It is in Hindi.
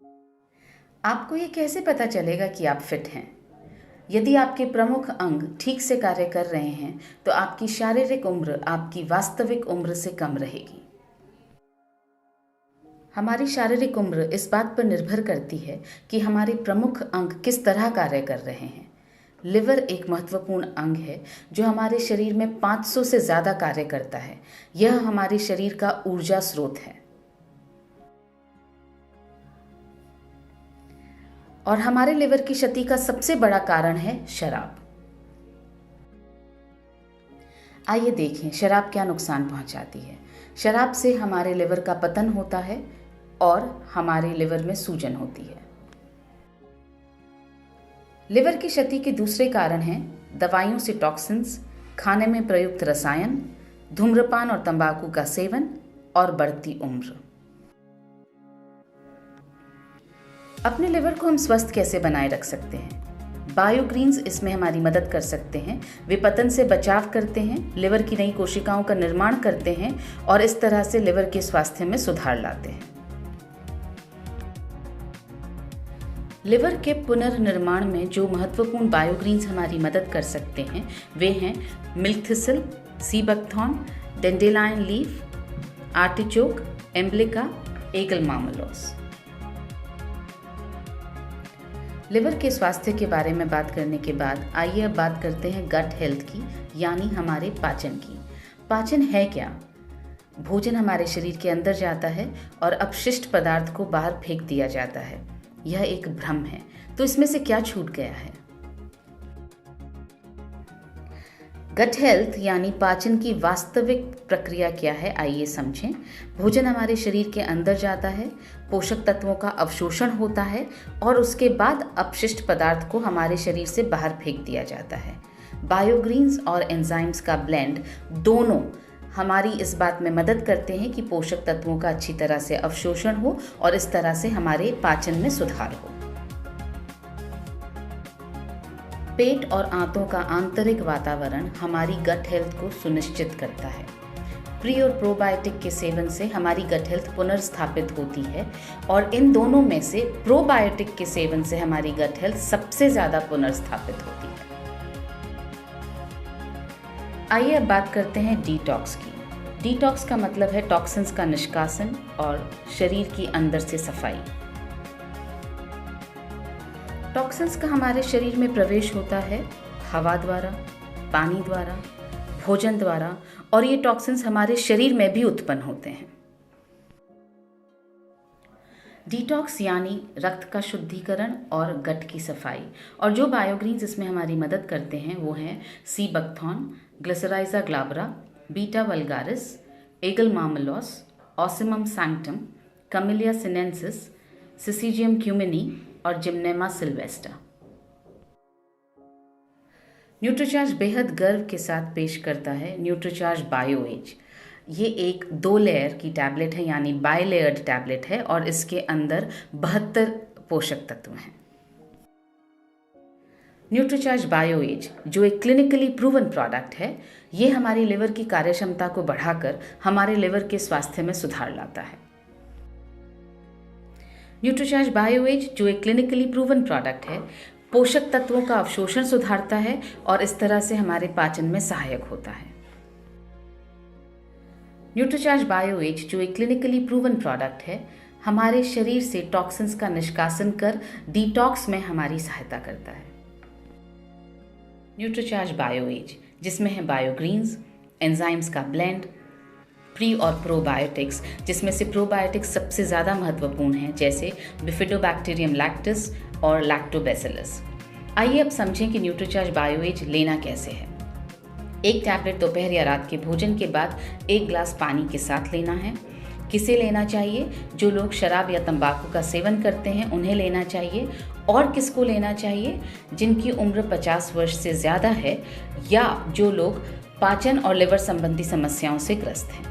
आपको ये कैसे पता चलेगा कि आप फिट हैं? यदि आपके प्रमुख अंग ठीक से कार्य कर रहे हैं, तो आपकी शारीरिक उम्र आपकी वास्तविक उम्र से कम रहेगी। हमारी शारीरिक उम्र इस बात पर निर्भर करती है कि हमारे प्रमुख अंग किस तरह कार्य कर रहे हैं। लिवर एक महत्वपूर्ण अंग है जो हमारे शरीर में 500 से ज़्यादा कार्य करता है। यह हमारे शरीर का ऊर्जा स्रोत है और हमारे लिवर की क्षति का सबसे बड़ा कारण है शराब। आइए देखें शराब क्या नुकसान पहुंचाती है। शराब से हमारे लिवर का पतन होता है और हमारे लिवर में सूजन होती है। लिवर की क्षति के दूसरे कारण हैं दवाइयों से टॉक्सिन्स, खाने में प्रयुक्त रसायन, धूम्रपान और तंबाकू का सेवन और बढ़ती उम्र। अपने लिवर को हम स्वस्थ कैसे बनाए रख सकते हैं? बायोग्रीन्स इसमें हमारी मदद कर सकते हैं। वे पतन से बचाव करते हैं, लिवर की नई कोशिकाओं का निर्माण करते हैं और इस तरह से लिवर के स्वास्थ्य में सुधार लाते हैं। लिवर के पुनर्निर्माण में जो महत्वपूर्ण बायोग्रीन्स हमारी मदद कर सकते हैं वे हैं milk thistle, sea buckthorn, dandelion leaf, artichoke, emblica, aegle marmelos. Liver के स्वास्थ्य के बारे में बात करने के बाद आइए अब बात करते हैं गट हेल्थ की, यानी हमारे पाचन की। पाचन है क्या? भोजन हमारे शरीर के अंदर जाता है और अपशिष्ट पदार्थ को बाहर फेंक दिया जाता है। यह एक भ्रम है। तो इसमें से क्या छूट गया है? गट हेल्थ यानी पाचन की वास्तविक प्रक्रिया क्या है, आइए समझें। भोजन हमारे शरीर के अंदर जाता है, पोषक तत्वों का अवशोषण होता है और उसके बाद अपशिष्ट पदार्थ को हमारे शरीर से बाहर फेंक दिया जाता है। बायोग्रीन्स और एंजाइम्स का ब्लेंड दोनों हमारी इस बात में मदद करते हैं कि पोषक तत्वों का अच्छी तरह से अवशोषण हो और इस तरह से हमारे पाचन में सुधार हो। पेट और आंतों का आंतरिक वातावरण हमारी गट हेल्थ को सुनिश्चित करता है। प्री और प्रोबायोटिक के सेवन से हमारी गट हेल्थ पुनर्स्थापित होती है और इन दोनों में से प्रोबायोटिक के सेवन से हमारी गट हेल्थ सबसे ज़्यादा पुनर्स्थापित होती है। आइए अब बात करते हैं डिटॉक्स की। डिटॉक्स का मतलब है टॉक्सिन्स का निष्कासन और शरीर की अंदर से सफाई। टॉक्सिन्स का हमारे शरीर में प्रवेश होता है हवा द्वारा, पानी द्वारा, भोजन द्वारा और ये टॉक्सिन्स हमारे शरीर में भी उत्पन्न होते हैं। डिटॉक्स यानी रक्त का शुद्धिकरण और गट की सफाई। और जो बायोग्रीन्स इसमें हमारी मदद करते हैं वो हैं sea buckthorn, glycyrrhiza glabra, beta vulgaris, aegle marmelos, ocimum sanctum, camellia sinensis, syzygium cumini और जिम्नेमा सिल्वेस्टा। न्यूट्रीचार्ज बेहद गर्व के साथ पेश करता है न्यूट्रीचार्ज बायो एज। ये एक 2 लेयर की टैबलेट है यानी बाइलेयर्ड टैबलेट है और इसके अंदर 72 पोषक तत्व हैं। न्यूट्रीचार्ज बायो एज जो एक क्लिनिकली प्रूवन प्रोडक्ट है, ये हमारी लिवर की कार्यक्षमता को बढ़ाकर हमारे लिवर के स्वास्थ्य में सुधार लाता है। न्यूट्रीचार्ज बायो एज जो एक क्लिनिकली प्रूवन प्रोडक्ट है, पोषक तत्वों का अवशोषण सुधारता है और इस तरह से हमारे पाचन में सहायक होता है। न्यूट्रीचार्ज बायो एज जो एक क्लिनिकली प्रूवन प्रोडक्ट है, हमारे शरीर से टॉक्सिन्स का निष्कासन कर डिटॉक्स में हमारी सहायता करता है। न्यूट्रीचार्ज बायो एज जिसमें है बायोग्रीन्स, एंजाइम्स का ब्लेंड, प्री और प्रोबायोटिक्स जिसमें से प्रोबायोटिक्स सबसे ज़्यादा महत्वपूर्ण हैं, जैसे बिफिडोबैक्टीरियम लैक्टिस और लैक्टोबैसिलस। आइए अब समझें कि न्यूट्रीचार्ज बायो एज लेना कैसे है। एक टैबलेट दोपहर या रात के भोजन के बाद 1 गिलास पानी के साथ लेना है। किसे लेना चाहिए? जो लोग शराब या तंबाकू का सेवन करते हैं उन्हें लेना चाहिए। और किसको लेना चाहिए? जिनकी उम्र 50 वर्ष से ज़्यादा है या जो लोग पाचन और लिवर संबंधी समस्याओं से ग्रस्त हैं।